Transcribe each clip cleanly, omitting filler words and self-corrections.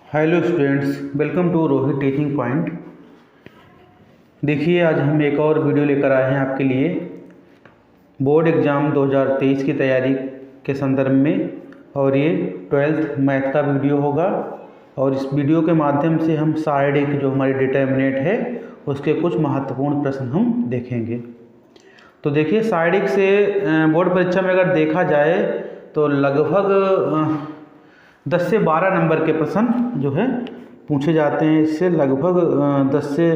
Hello students, welcome to Rohit teaching point. देखिए, आज हम एक और वीडियो लेकर आए हैं आपके लिए बोर्ड एग्ज़ाम 2023 की तैयारी के संदर्भ में। और ये 12th मैथ का वीडियो होगा और इस वीडियो के माध्यम से हम साइड एक जो हमारी डिटर्मिनेंट है उसके कुछ महत्वपूर्ण प्रश्न हम देखेंगे। तो देखिए, साइड एक से बोर्ड परीक्षा में अगर देखा जाए तो लगभग 10 से 12 नंबर के प्रश्न जो है पूछे जाते हैं। इससे लगभग 10 से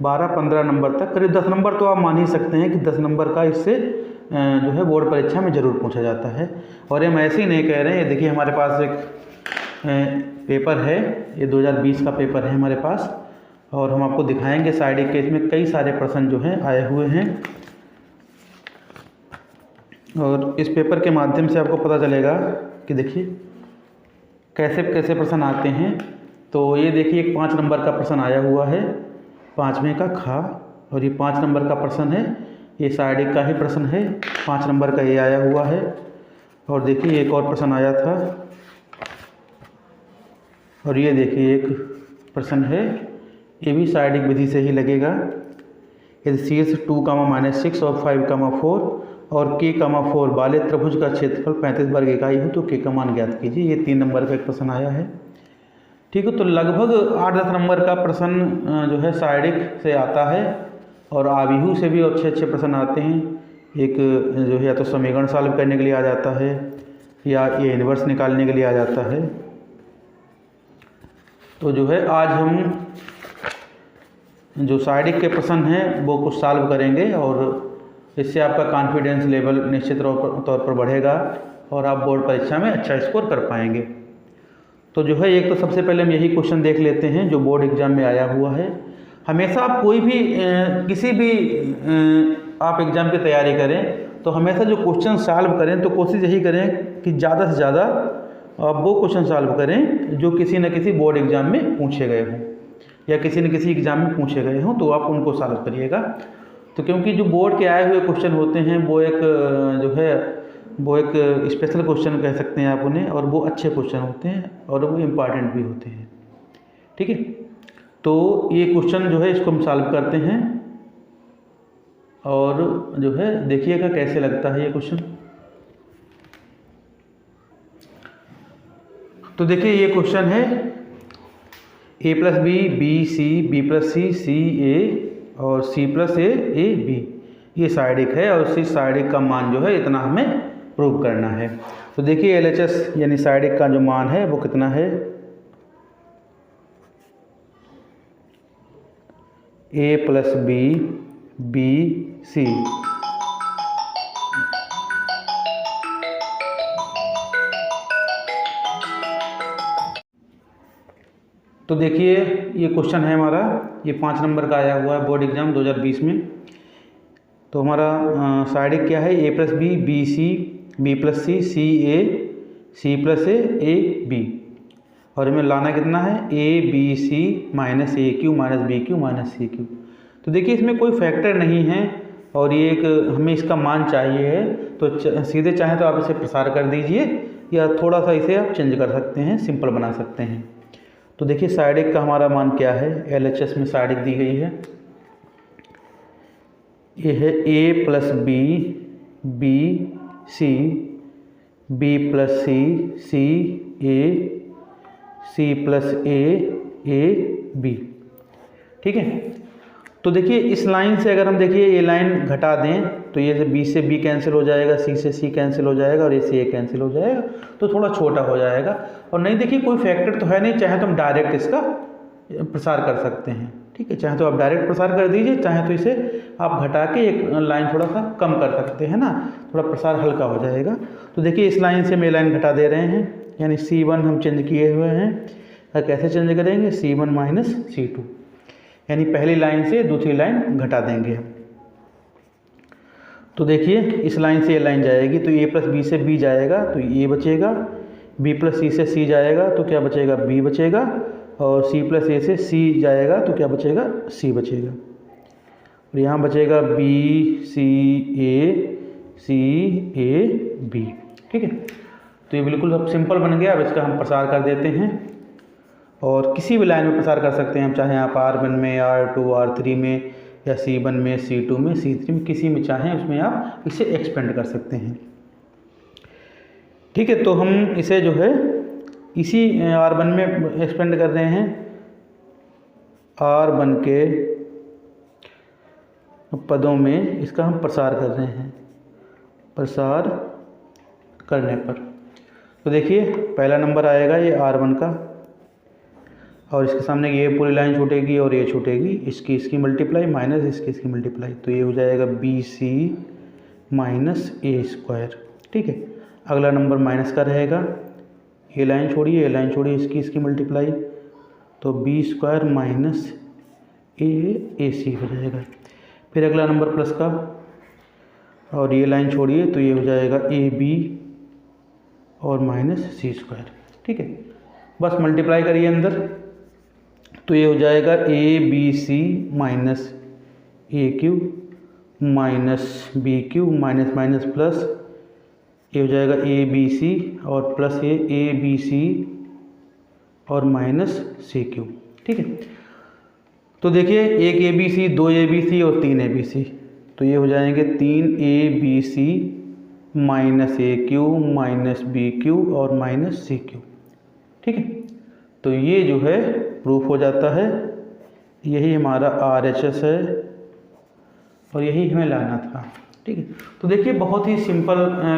12-15 नंबर तक, करीब 10 नंबर तो आप मान ही सकते हैं कि 10 नंबर का इससे जो है बोर्ड परीक्षा में ज़रूर पूछा जाता है। और हम ऐसे ही नहीं कह रहे हैं। ये देखिए, हमारे पास एक पेपर है, ये 2020 का पेपर है हमारे पास, और हम आपको दिखाएंगे साइड एक के इसमें कई सारे प्रश्न जो हैं आए हुए हैं। और इस पेपर के माध्यम से आपको पता चलेगा कि देखिए कैसे कैसे प्रश्न आते हैं। तो ये देखिए, एक 5 नंबर का प्रश्न आया हुआ है, 5वें का खा, और ये 5 नंबर का प्रश्न है, ये साइड एक का ही प्रश्न है, 5 नंबर का ये आया हुआ है। और देखिए एक और प्रश्न आया था, और ये देखिए एक प्रश्न है, ये भी साइड एक विधि से ही लगेगा। यदि शीर्ष 2, -6 और 5, 4 और k, 4 वाले त्रिभुज का क्षेत्रफल 35 वर्ग इकाई हो तो k का मान ज्ञात कीजिए। ये 3 नंबर का एक प्रश्न आया है। ठीक है, तो लगभग 8-10 नंबर का प्रश्न जो है साइड एक से आता है, और आबिहू से भी अच्छे अच्छे प्रश्न आते हैं। एक जो है या तो समीकरण सॉल्व करने के लिए आ जाता है, या ये इन्वर्स निकालने के लिए आ जाता है। तो जो है आज हम जो साइड एक के प्रश्न हैं वो कुछ सॉल्व करेंगे, और इससे आपका कॉन्फिडेंस लेवल निश्चित तौर पर बढ़ेगा और आप बोर्ड परीक्षा में अच्छा स्कोर कर पाएंगे। तो जो है एक तो सबसे पहले हम यही क्वेश्चन देख लेते हैं जो बोर्ड एग्जाम में आया हुआ है। हमेशा आप कोई भी किसी भी आप एग्ज़ाम की तैयारी करें तो हमेशा जो क्वेश्चन सॉल्व करें तो कोशिश यही करें कि ज़्यादा से ज़्यादा आप वो क्वेश्चन सॉल्व करें जो किसी न किसी बोर्ड एग्ज़ाम में पूछे गए हों या किसी न किसी एग्ज़ाम में पूछे गए हों, तो आप उनको सॉल्व करिएगा। तो क्योंकि जो बोर्ड के आए हुए क्वेश्चन होते हैं वो एक जो है वो एक स्पेशल क्वेश्चन कह सकते हैं आप उन्हें, और वो अच्छे क्वेश्चन होते हैं और वो इम्पॉर्टेंट भी होते हैं। ठीक है, तो ये क्वेश्चन जो है इसको हम सॉल्व करते हैं, और जो है देखिएगा कैसे लगता है ये क्वेश्चन। तो देखिए ये क्वेश्चन है a + b, b c, b + c, c a और c + a, a b। ये साइड एक है, और इसी साइड एक का मान जो है इतना हमें प्रूव करना है। तो देखिए LHS यानी साइड एक का जो मान है वो कितना है, a + b, b c। तो देखिए ये क्वेश्चन है हमारा, ये 5 नंबर का आया हुआ है बोर्ड एग्ज़ाम 2020 में। तो हमारा साइड एक क्या है, a + b, b c, b + c, c a, c + a, a b। और हमें लाना कितना है, a b c - a q - b q - c q। तो देखिए इसमें कोई फैक्टर नहीं है, और ये एक हमें इसका मान चाहिए है। तो सीधे चाहें तो आप इसे प्रसार कर दीजिए, या थोड़ा सा इसे आप चेंज कर सकते हैं, सिंपल बना सकते हैं। तो देखिए साइड एक का हमारा मान क्या है, LHS में साइड एक दी गई है, ये है a + b, b c, b + c, c a, c + a, a b। ठीक है, तो देखिए इस लाइन से अगर हम देखिए ये लाइन घटा दें तो ये से b से b कैंसिल हो जाएगा, c से c कैंसिल हो जाएगा, और ये से a कैंसिल हो जाएगा, तो थोड़ा छोटा हो जाएगा। और नहीं देखिए कोई फैक्टर तो है नहीं, चाहे तो हम डायरेक्ट इसका प्रसार कर सकते हैं। ठीक है, चाहे तो आप डायरेक्ट प्रसार कर दीजिए, चाहे तो इसे आप घटा के एक लाइन थोड़ा सा कम कर सकते हैं ना, थोड़ा प्रसार हल्का हो जाएगा। तो देखिए इस लाइन से हम ये लाइन घटा दे रहे हैं, यानी C1 हम चेंज किए हुए हैं। कैसे चेंज करेंगे, C1 - C2, यानी पहली लाइन से दूसरी लाइन घटा देंगे। तो देखिए इस लाइन से ये लाइन जाएगी तो a + b से b जाएगा तो a बचेगा, b + c से c जाएगा तो क्या बचेगा, b बचेगा, और c + a से c जाएगा तो क्या बचेगा, c बचेगा। और यहाँ बचेगा b c a b। ठीक है, तो ये बिल्कुल अब सिंपल बन गया। अब इसका हम प्रसार कर देते हैं, और किसी भी लाइन में प्रसार कर सकते हैं हम, चाहे आप R1 में, R2, R3 में, या C1 में, C2 में, C3 में, किसी में चाहें उसमें आप इसे एक्सपेंड कर सकते हैं। ठीक है, तो हम इसे जो है इसी R1 में एक्सपेंड कर रहे हैं, R1 के पदों में इसका हम प्रसार कर रहे हैं, प्रसार करने पर। तो देखिए पहला नंबर आएगा ये R1 का, और इसके सामने ये पूरी लाइन छूटेगी और ये छूटेगी, इसकी मल्टीप्लाई माइनस इसकी मल्टीप्लाई, तो ये हो जाएगा BC माइनस A²। ठीक है, अगला नंबर माइनस का रहेगा, ये लाइन छोड़िए, ये लाइन छोड़िए, इसकी मल्टीप्लाई, तो B² माइनस AC हो जाएगा। फिर अगला नंबर प्लस का, और ये लाइन छोड़िए, तो ये हो जाएगा AB और माइनस C²। ठीक है, बस मल्टीप्लाई करिए अंदर, तो ये हो जाएगा ABC minus AQ minus BQ minus minus plus, ये हो जाएगा ABC और प्लस ये ABC और माइनस CQ। ठीक है, तो देखिए एक ABC, 2 ABC और 3 ABC, तो ये हो जाएंगे 3 ABC minus AQ minus BQ और माइनस CQ। ठीक है, तो ये जो है प्रूफ हो जाता है, यही हमारा RHS है और यही हमें लाना था। ठीक है, तो देखिए बहुत ही सिंपल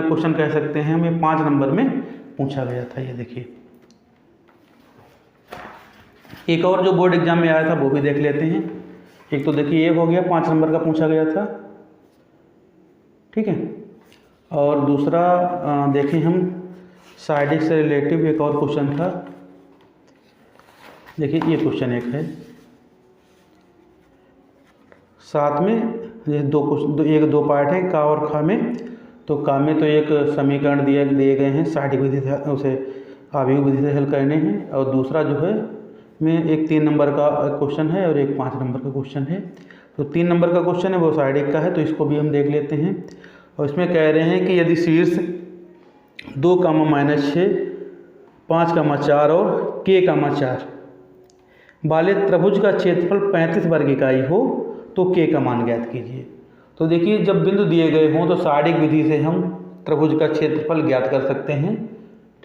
क्वेश्चन कह सकते हैं, हमें 5 नंबर में पूछा गया था। ये देखिए एक और जो बोर्ड एग्जाम में आया था वो भी देख लेते हैं। एक तो देखिए ये हो गया 5 नंबर का पूछा गया था। ठीक है, और दूसरा देखें हम साइडिक से रिलेटिव एक और क्वेश्चन था। देखिए ये क्वेश्चन एक है, साथ में ये दो पार्ट हैं, का और खा में। तो का में तो एक समीकरण दिए गए हैं, साइडिक विधि से उसे आवेग विधि से हल करने हैं, और दूसरा जो है में एक 3 नंबर का क्वेश्चन है और एक 5 नंबर का क्वेश्चन है। तो 3 नंबर का क्वेश्चन है वो साइडिक का है, तो इसको भी हम देख लेते हैं। और इसमें कह रहे हैं कि यदि शीर्ष 2, -6, 5, 4 और K, 4 वाले त्रिभुज का क्षेत्रफल 35 वर्ग इकाई हो तो K का मान ज्ञात कीजिए। तो देखिए जब बिंदु दिए गए हों तो साइडिक विधि से हम त्रिभुज का क्षेत्रफल ज्ञात कर सकते हैं।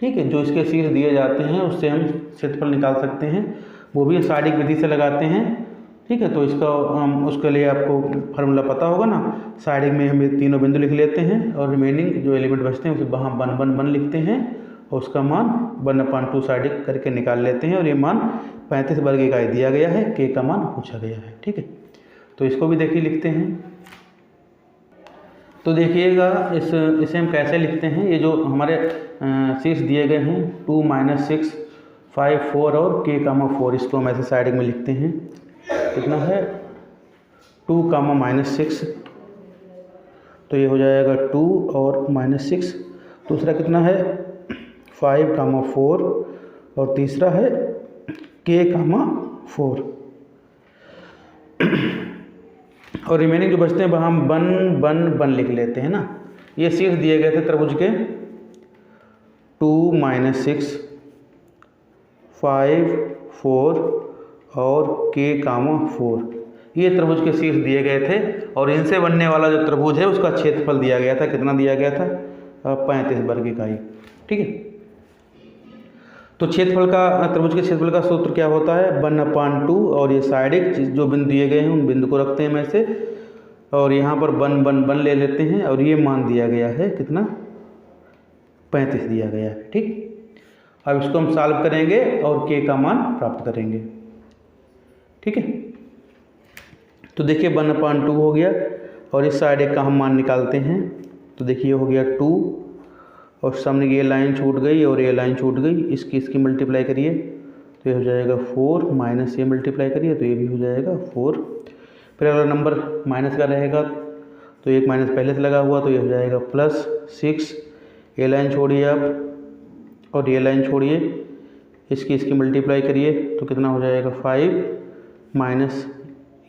ठीक है, जो इसके शीर्ष दिए जाते हैं उससे हम क्षेत्रफल निकाल सकते हैं, वो भी साइडिक विधि से लगाते हैं। ठीक है, तो इसका उसके लिए आपको फार्मूला पता होगा ना। साइडिक में हम तीनों बिंदु लिख लेते हैं और रिमेनिंग जो एलिमेंट बचते हैं उसे वहाँ 1 लिखते हैं और उसका मान 1/2 साइडिक करके निकाल लेते हैं। और ये मान 35 वर्ग इकाई दिया गया है, K का मान पूछा गया है। ठीक है, तो इसको भी देखिए लिखते हैं। तो देखिएगा इसे हम कैसे लिखते हैं। ये जो हमारे शीर्ष दिए गए हैं 2, -6, 5, 4 और K, 4, इसको हम ऐसे साइडिक में लिखते हैं। कितना है 2, -6, तो ये हो जाएगा 2 और -6। दूसरा कितना है 5, 4 और तीसरा है K, 4 और रिमेनिंग जो बचते हैं वहाँ हम 1 लिख लेते हैं ना। ये शीर्ष दिए गए थे त्रिभुज के 2, -6, 5, 4 और K, 4, ये त्रिभुज के शीर्ष दिए गए थे और इनसे बनने वाला जो त्रिभुज है उसका क्षेत्रफल दिया गया था। कितना दिया गया था 35 वर्ग इकाई। ठीक है, तो क्षेत्रफल का त्रिभुज के क्षेत्रफल का सूत्र क्या होता है 1/2 और ये साइडिक जो बिंदु दिए गए हैं उन बिंदु को रखते हैं में से और यहाँ पर 1 ले लेते हैं और ये मान दिया गया है कितना 35 दिया गया है। ठीक, अब इसको हम सॉल्व करेंगे और K का मान प्राप्त करेंगे। ठीक है, तो देखिए 1/2 हो गया और इस साइडिक का हम मान निकालते हैं। तो देखिए हो गया 2 और सामने ये लाइन छूट गई और ये लाइन छूट गई, इसकी मल्टीप्लाई करिए तो ये हो जाएगा 4 माइनस ये मल्टीप्लाई करिए तो ये भी हो जाएगा 4। फिर अगला नंबर माइनस का रहेगा तो एक माइनस पहले से लगा हुआ तो ये हो जाएगा +6। ये लाइन छोड़िए आप और ये लाइन छोड़िए, इसकी मल्टीप्लाई करिए तो कितना हो जाएगा 5 माइनस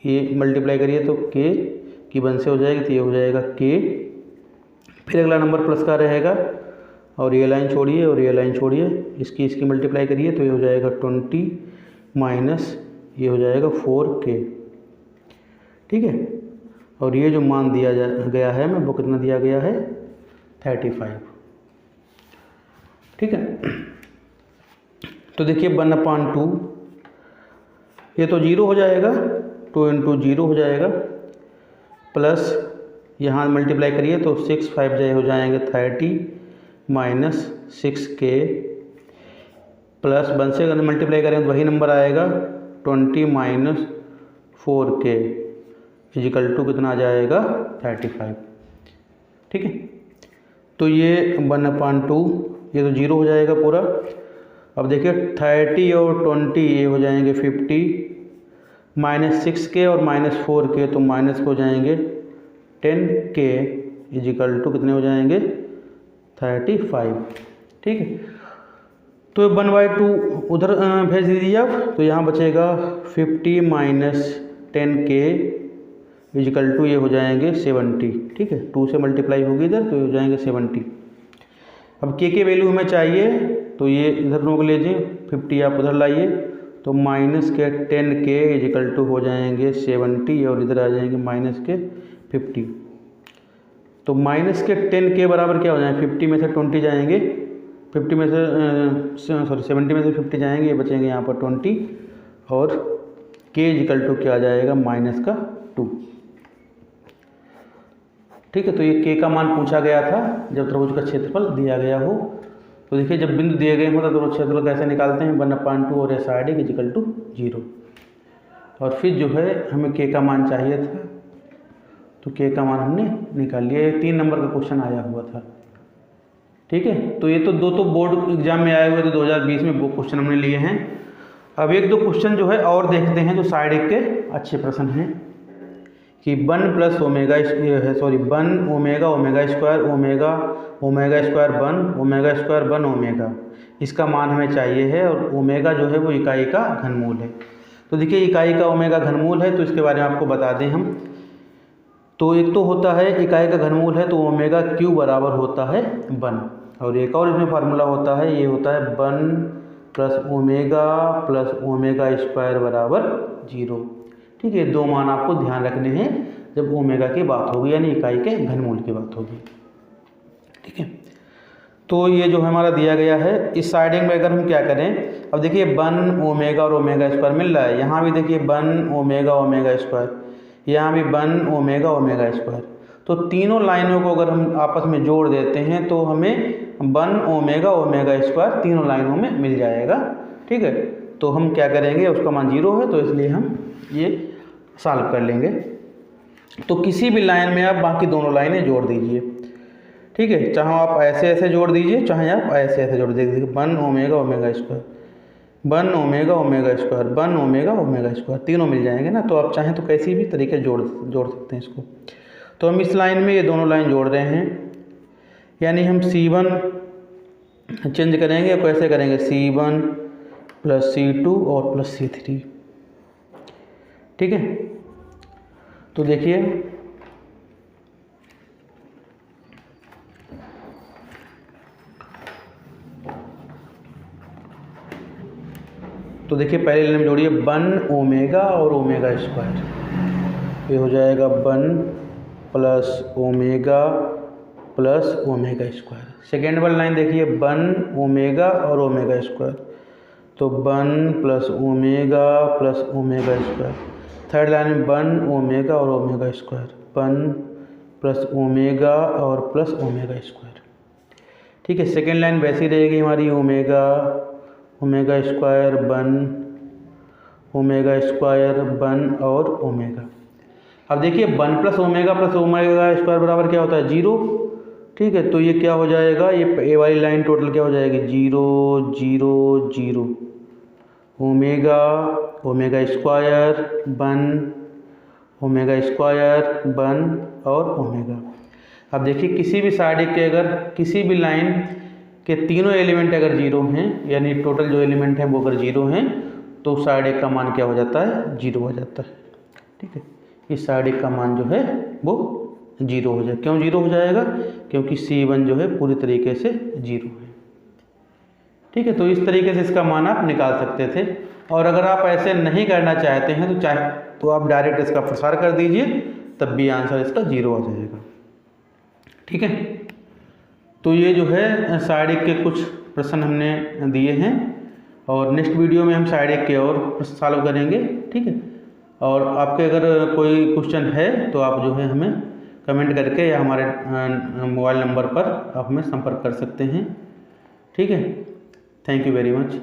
ये मल्टीप्लाई करिए तो K की 1 से हो जाएगी तो ये हो जाएगा K। फिर अगला नंबर प्लस का रहेगा और ये लाइन छोड़िए और ये लाइन छोड़िए, इसकी मल्टीप्लाई करिए तो ये हो जाएगा 20। माइनस ये हो जाएगा 4k, ठीक है। और ये जो मान दिया गया है हमें वो कितना दिया गया है 35, ठीक है। तो देखिए 1/2 ये तो 0 हो जाएगा, 2 × 0 हो जाएगा, प्लस यहाँ मल्टीप्लाई करिए तो 6 5 हो जाएंगे 30 माइनस 6k, प्लस 1 से अगर मल्टीप्लाई करेंगे तो वही नंबर आएगा 20 माइनस 4k इजिकल टू कितना आ जाएगा 35, ठीक है। तो ये 1/2 ये तो 0 हो जाएगा पूरा। अब देखिए 30 और 20 ये हो जाएंगे 50, माइनस 6k और माइनस 4k तो माइनस हो जाएंगे 10k इजिकल टू कितने हो जाएंगे 35, ठीक है। तो 1/2 उधर भेज दीजिए आप, तो यहाँ बचेगा 50 माइनस 10k इजिकल टू ये हो जाएंगे 70, ठीक है। 2 से मल्टीप्लाई होगी इधर तो ये हो जाएंगे 70। अब के वैल्यू हमें चाहिए तो ये इधर रोक लीजिए, 50 आप उधर लाइए तो माइनस के 10k इजिकल टू हो जाएंगे 70 और इधर आ जाएंगे माइनस के 50। तो माइनस के 10k बराबर क्या हो जाएंगे, 50 में से 20 जाएंगे, 50 में से 70 में से 50 जाएंगे, ये बचेंगे यहाँ पर 20 और k इजिकल टू क्या आ जाएगा -2, ठीक है। तो ये k का मान पूछा गया था जब त्रिभुज का क्षेत्रफल दिया गया हो। तो देखिए जब बिंदु दिए गए हो तो त्रिभुज क्षेत्रफल कैसे निकालते हैं, 1/2 और साइड इजिकल टू 0। और फिर जो है हमें k का मान चाहिए था तो k का मान हमने निकाल लिया। 3 नंबर का क्वेश्चन आया हुआ था, ठीक है। तो ये तो दो बोर्ड एग्जाम में आए हुए थे 2020 में, वो क्वेश्चन हमने लिए हैं। अब 1-2 क्वेश्चन जो है और देखते हैं जो साइड के अच्छे प्रश्न हैं कि 1 + omega 1 omega omega square omega omega square 1 omega square 1 omega, इसका मान हमें चाहिए है। और ओमेगा जो है वो इकाई का घनमूल है। तो देखिए इकाई का ओमेगा घनमूल है तो इसके बारे में आपको बता दें हम। तो एक तो होता है इकाई का घनमूल है तो ओमेगा क्यू बराबर होता है 1, और एक और इसमें फार्मूला होता है, ये होता है 1 + ओमेगा स्क्वायर बराबर 0, ठीक है। 2 मान आपको ध्यान रखने हैं जब ओमेगा की बात होगी यानी इकाई के घनमूल की बात होगी, ठीक है। तो ये जो हमारा दिया गया है इस साइडिंग में अगर हम क्या करें, अब देखिए 1 ओमेगा और ओमेगा स्क्वायर मिल रहा है, यहाँ भी देखिए 1 ओमेगा ओमेगा स्क्वायर, यहाँ भी 1 ओमेगा ओमेगा स्क्वायर। तो तीनों लाइनों को अगर हम आपस में जोड़ देते हैं तो हमें 1 ओमेगा ओमेगा स्क्वायर तीनों लाइनों में मिल जाएगा, ठीक है। तो हम क्या करेंगे, उसका मान 0 है तो इसलिए हम ये सॉल्व कर लेंगे। तो किसी भी लाइन में आप बाकी दोनों लाइनें जोड़ दीजिए, ठीक है। चाहे आप ऐसे ऐसे जोड़ दीजिए, चाहे आप ऐसे ऐसे जोड़ दीजिए। 1 omega omega square, 1 omega omega square, 1 omega omega square, तीनों मिल जाएंगे ना। तो आप चाहें तो कैसी भी तरीके जोड़ सकते हैं इसको। तो हम इस लाइन में ये दोनों लाइन जोड़ रहे हैं, यानी हम C1 चेंज करेंगे, कैसे करेंगे, C1 + C2 और + C3, ठीक है। तो देखिए पहले लाइन में जोड़िए 1 ओमेगा और ओमेगा स्क्वायर, ये हो जाएगा 1 + ओमेगा + ओमेगा स्क्वायर। सेकेंड वाली लाइन देखिए 1 ओमेगा और ओमेगा स्क्वायर, तो 1 + omega + omega square. Third line में 1 ओमेगा और ओमेगा स्क्वायर, 1 + ओमेगा और + ओमेगा स्क्वायर, ठीक है। सेकेंड लाइन वैसी रहेगी हमारी omega omega square 1 omega square 1 और ओमेगा। अब देखिए 1 + ओमेगा + ओमेगा स्क्वायर बराबर क्या होता है 0, ठीक है। तो ये क्या हो जाएगा, ये वाली लाइन टोटल क्या हो जाएगी 0 0 0 omega omega square 1 omega square 1 और ओमेगा। अब देखिए किसी भी साइड के अगर किसी भी लाइन के तीनों एलिमेंट अगर 0 हैं, यानी टोटल जो एलिमेंट हैं वो अगर 0 हैं तो साइड एक का मान क्या हो जाता है 0 हो जाता है, ठीक है। इस साइड एक का मान जो है वो 0 हो जाए। क्यों 0 हो जाएगा, क्योंकि C1 जो है पूरी तरीके से 0 है, ठीक है। तो इस तरीके से इसका मान आप निकाल सकते थे। और अगर आप ऐसे नहीं करना चाहते हैं तो आप डायरेक्ट इसका प्रसार कर दीजिए, तब भी आंसर इसका 0 आ जाएगा। ठीक है, तो ये जो है साइडिक के कुछ प्रश्न हमने दिए हैं और नेक्स्ट वीडियो में हम साइडिक के और प्रश्न सॉल्व करेंगे। ठीक है, और आपके अगर कोई क्वेश्चन है तो आप जो है हमें कमेंट करके या हमारे मोबाइल नंबर पर आप हमें संपर्क कर सकते हैं। ठीक है, थैंक यू वेरी मच।